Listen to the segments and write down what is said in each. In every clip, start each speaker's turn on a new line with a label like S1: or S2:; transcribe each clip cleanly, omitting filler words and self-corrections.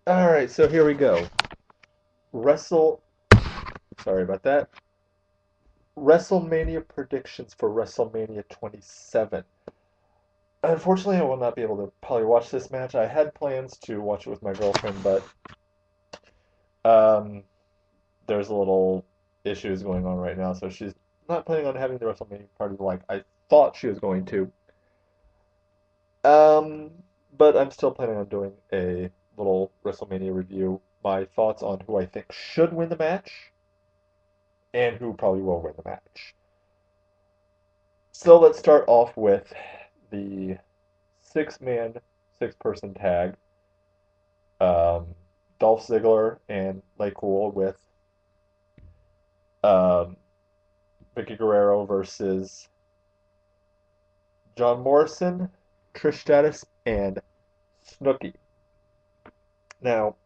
S1: Alright, so here we go. Wrestle. Sorry about that. WrestleMania predictions for WrestleMania 27. Unfortunately, I will not be able to probably watch this match. I had plans to watch it with my girlfriend, but um, there's a little issues going on right now, so she's not planning on having the WrestleMania party like I thought she was going to. Um, but I'm still planning on doing a little WrestleMania review. My thoughts on who I think should win the match and who probably will win the match. So let's start off with the six-man, six-person tag. Um, Dolph Ziggler and Lay Cool with um, Vicky Guerrero versus John Morrison, Trish Stratus, and Snooki. Now,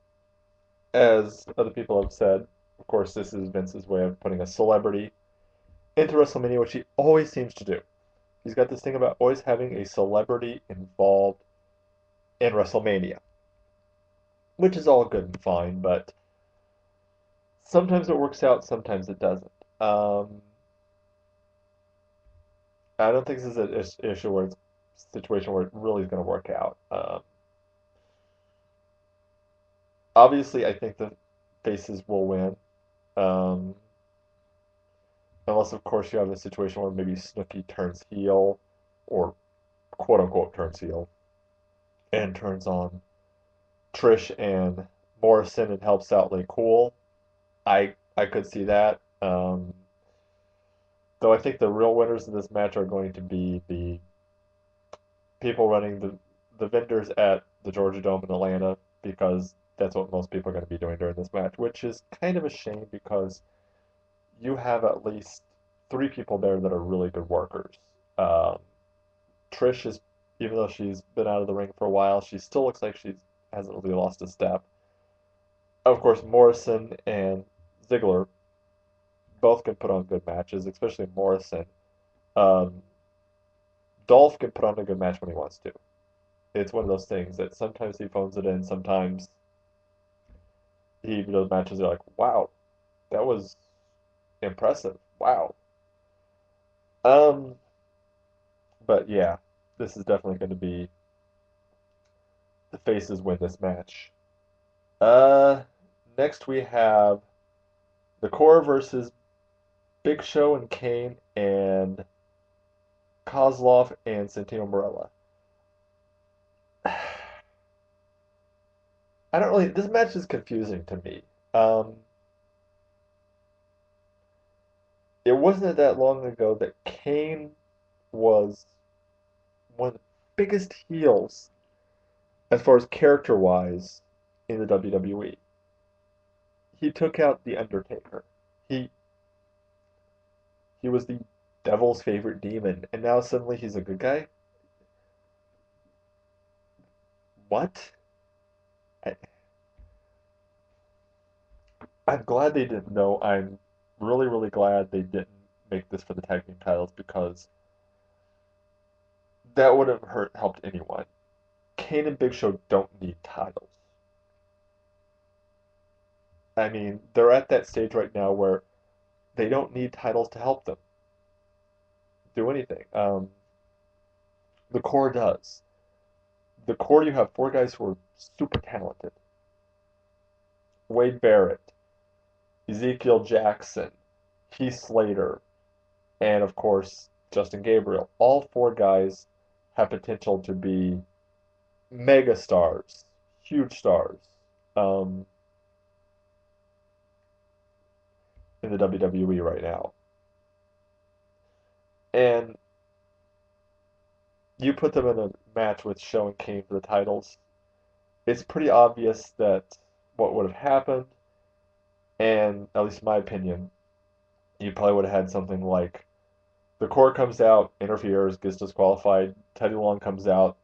S1: as other people have said, of course, this is Vince's way of putting a celebrity into WrestleMania, which he always seems to do. He's got this thing about always having a celebrity involved in WrestleMania, which is all good and fine, but sometimes it works out, sometimes it doesn't. Um, I don't think this is an issue where it's a situation where it really is going to work out. Obviously, I think the faces will win, um, unless of course you have a situation where maybe Snooki turns heel, or quote unquote turns heel, and turns on Trish and Morrison and helps out Lay Cool. I could see that. Though I think the real winners in this match are going to be the people running the vendors at the Georgia Dome in Atlanta because that's what most people are going to be doing during this match, which is kind of a shame because you have at least three people there that are really good workers. Um, Trish is, even though she's been out of the ring for a while, she still looks like she hasn't really lost a step. Of course, Morrison and Ziggler both can put on good matches, especially Morrison. Um, Dolph can put on a good match when he wants to. It's one of those things that sometimes he phones it in, sometimes he does matches that are like, wow, that was impressive. Wow. Um, but yeah, this is definitely going to be the faces win this match. Uh, Next we have the Core versus Big Show and Kane and Kozlov and Santino Marella. I don't really. This match is confusing to me. Um, it wasn't that long ago that Kane was one of the biggest heels as far as character wise in the WWE. He took out the Undertaker. He he was the devil's favorite demon, and now suddenly he's a good guy. What? I, I'm glad they didn't know. I'm really, really glad they didn't make this for the tag team titles because that would have helped anyone. Kane and Big Show don't need titles. I mean, they're at that stage right now where they don't need titles to help them do anything. The core does. The core, you have four guys who are super talented. Wade Barrett, Ezekiel Jackson, Heath Slater, and of course Justin Gabriel. All four guys have potential to be mega stars, huge stars, um, in the WWE right now. And you put them in a match with Show and Kane for the titles, it's pretty obvious that what would have happened, and at least in my opinion, you probably would have had something like the core comes out, interferes, gets disqualified, Teddy Long comes out,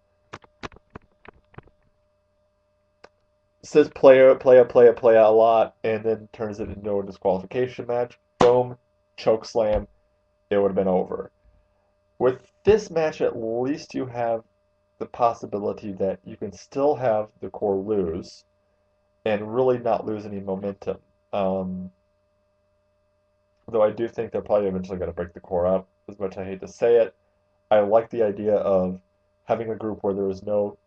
S1: says play it, play it, play it, play it a lot, and then turns it into a disqualification match. Boom, choke slam, it would have been over. With this match, at least you have the possibility that you can still have the core lose, and really not lose any momentum. Um, though I do think they're probably eventually going to break the core up, as much as I hate to say it. I like the idea of having a group where there is no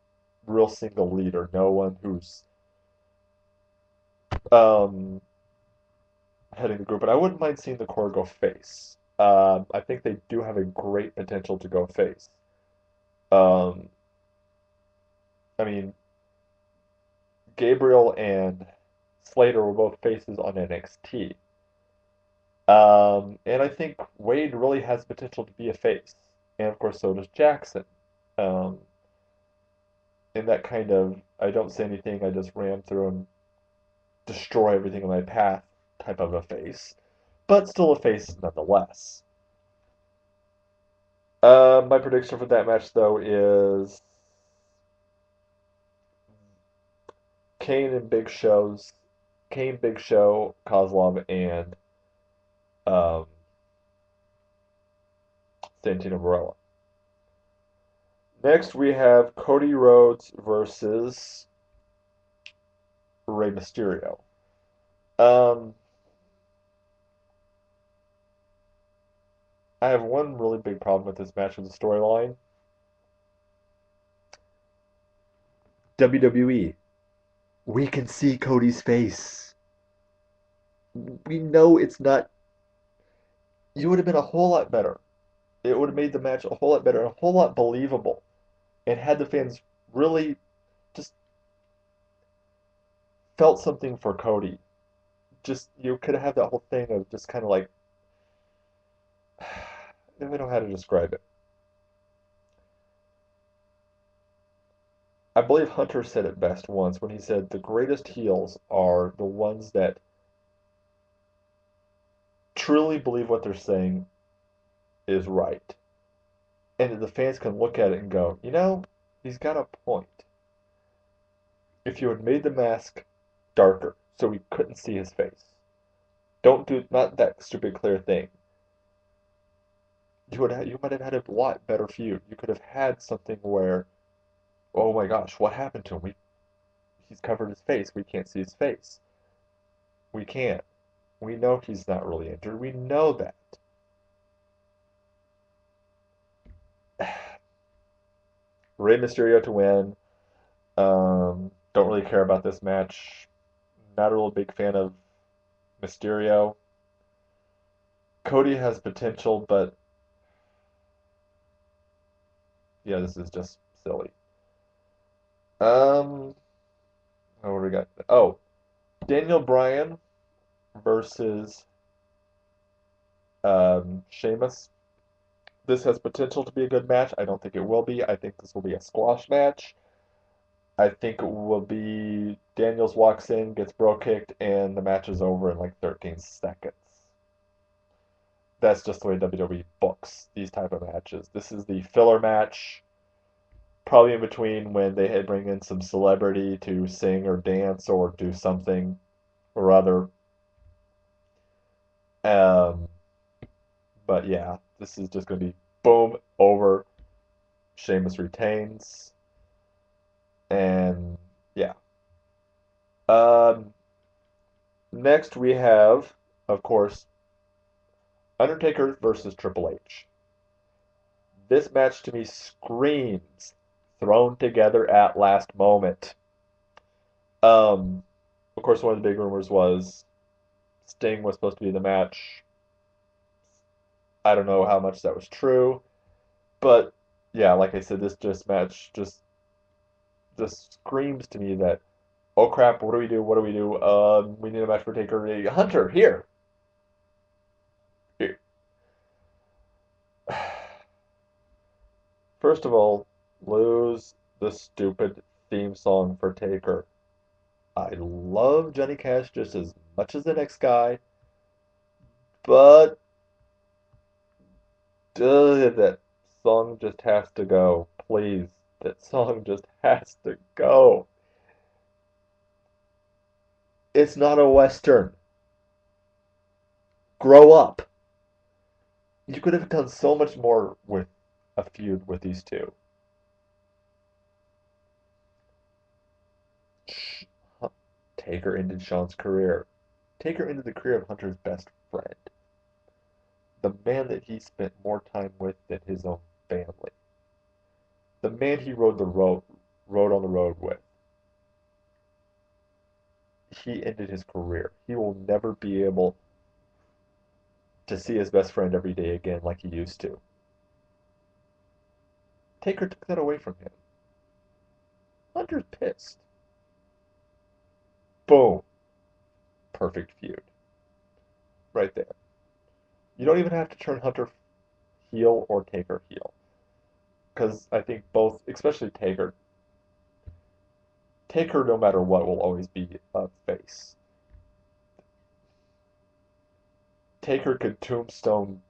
S1: real single leader, no one who's um, heading the group. But I wouldn't mind seeing the core go face. I think they do have a great potential to go face. Um, I mean, Gabriel and Slater were both faces on NXT. And I think Wade really has potential to be a face. And of course, so does Jackson. Um, and that kind of, I don't say anything, I just ram through and destroy everything in my path type of a face. But still a face nonetheless. My prediction for that match, though, is Kane and Big Show's Kane, Big Show, Kozlov, and um, Santino Marella. Next, we have Cody Rhodes versus Rey Mysterio. Um, I have one really big problem with this match with the storyline. WWE, we can see Cody's face. We know it's not. You would have been a whole lot better. It would have made the match a whole lot better and a whole lot believable, and had the fans really just felt something for Cody. Just you could have that whole thing of just kind of like I don't know how to describe it. I believe Hunter said it best once when he said the greatest heels are the ones that truly believe what they're saying is right. And the fans can look at it and go, you know, he's got a point. If you had made the mask darker so we couldn't see his face, don't do not that stupid clear thing. You might have had a lot better feud. You could have had something where, oh my gosh, what happened to him? He's covered his face. We can't see his face. We can't. We know he's not really injured. We know that. Rey Mysterio to win. Don't really care about this match. Not a real big fan of Mysterio. Cody has potential, but yeah, this is just silly. Um, what do we got? Oh, Daniel Bryan versus Sheamus. This has potential to be a good match. I don't think it will be. I think this will be a squash match. I think it will be Daniels walks in, gets bro kicked, and the match is over in like 13 seconds. That's just the way WWE books these type of matches. This is the filler match, probably in between when they had bring in some celebrity to sing or dance or do something or other. Um, but yeah, this is just going to be boom over. Sheamus retains, and yeah. Um, Next we have, of course, Undertaker versus Triple H. This match to me screams thrown together at last moment. Um, of course, one of the big rumors was Sting was supposed to be the match. I don't know how much that was true, but yeah, like I said, this just match just screams to me that oh crap, what do we do? What do we do? We need a match for Taker. Hunter here. Here. First of all, lose the stupid theme song for Taker. I love Johnny Cash just as much as the next guy, but that song just has to go. Please. That song just has to go. It's not a Western. Grow up. You could have done so much more with a feud with these two. Taker ended Shawn's career. Taker ended the career of Hunter's best friend, the man that he spent more time with than his own family, the man he rode on the road with. He ended his career. He will never be able to see his best friend every day again like he used to. Taker took that away from him. Hunter's pissed. Boom. Perfect feud. Right there. You don't even have to turn Hunter heel or Taker heel. Because I think both, especially Taker, no matter what, will always be a face. Taker could tombstone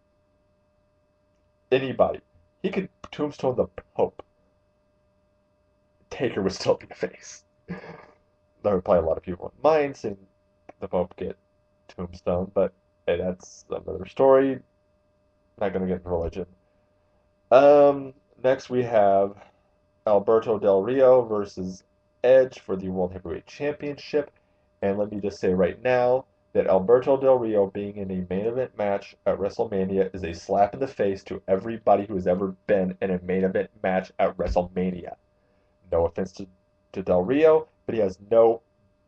S1: anybody. He could tombstone the Pope. Taker would still be a face. There are probably a lot of people in mind seeing the Pope get tombstone, but hey, that's another story. Not gonna get into religion. Next we have Alberto Del Rio versus Edge for the World Heavyweight Championship. And let me just say right now that Alberto Del Rio being in a main event match at WrestleMania is a slap in the face to everybody who has ever been in a main event match at WrestleMania. No offense to Del Rio, but he has no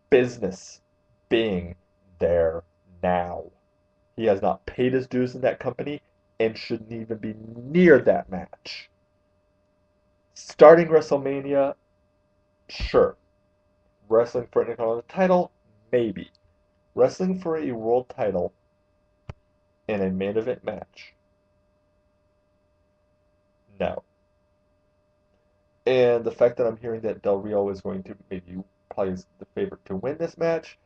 S1: business being there now. He has not paid his dues in that company and shouldn't even be near that match. Starting WrestleMania, sure. Wrestling for an Intercontinental title, maybe. Wrestling for a world title in a main event match, no. And the fact that I'm hearing that Del Rio is going to maybe probably is the favorite to win this match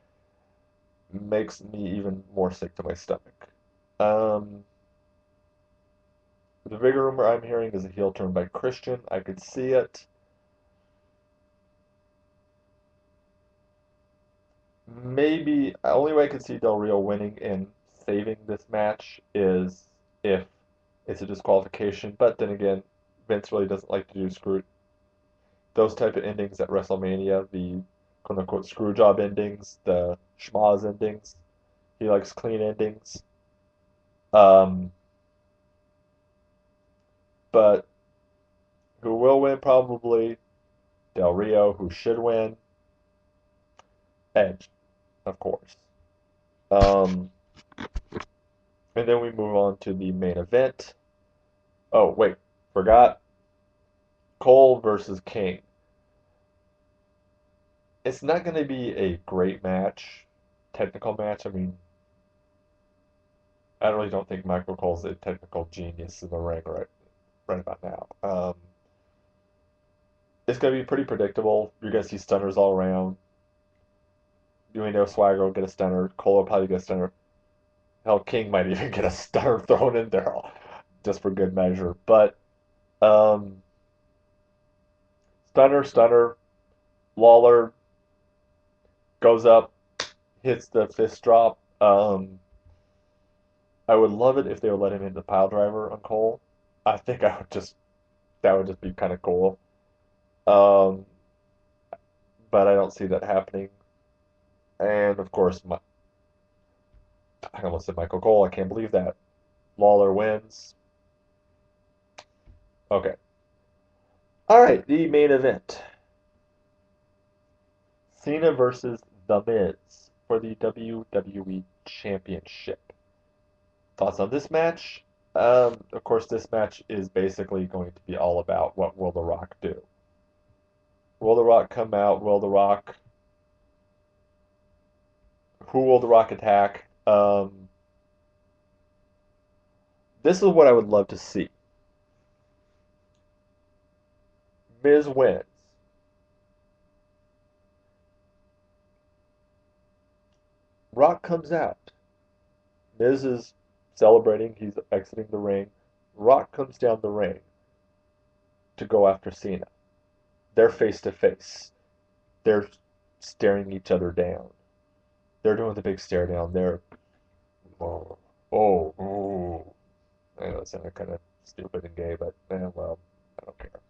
S1: makes me even more sick to my stomach. Um, the bigger rumor I'm hearing is a heel turn by Christian. I could see it. Maybe the only way I could see Del Rio winning and saving this match is if it's a disqualification. But then again, Vince really doesn't like to do those type of endings at WrestleMania, the quote unquote screw job endings, the schmaz endings. He likes clean endings. Um, but who will win? Probably Del Rio. Who should win? Edge, of course. Um, and then we move on to the main event. Oh, wait, forgot. Cole versus King. It's not going to be a great match, technical match. I mean, I really don't think Michael Cole's a technical genius in the ring right about now. It's going to be pretty predictable. You're going to see stunners all around. You know Swagger will get a stunner. Cole will probably get a stunner. Hell, King might even get a stunner thrown in there just for good measure. But um, stunner. Lawler goes up, hits the fist drop. I would love it if they would let him hit the pile driver on Cole. I think that would just be kind of cool. Um, but I don't see that happening. And of course, I almost said Michael Cole. I can't believe that. Lawler wins. Okay. All right, the main event. Cena versus The Miz for the WWE Championship. Thoughts on this match? Of course, this match is basically going to be all about what will The Rock do. Will The Rock come out? Who will The Rock attack? This is what I would love to see. Miz wins. Rock comes out. Miz is celebrating. He's exiting the ring. Rock comes down the ring to go after Cena. They're face to face. They're staring each other down. They're doing the big stare down. Oh, oh. I know it sounded kind of stupid and gay, but well, I don't care.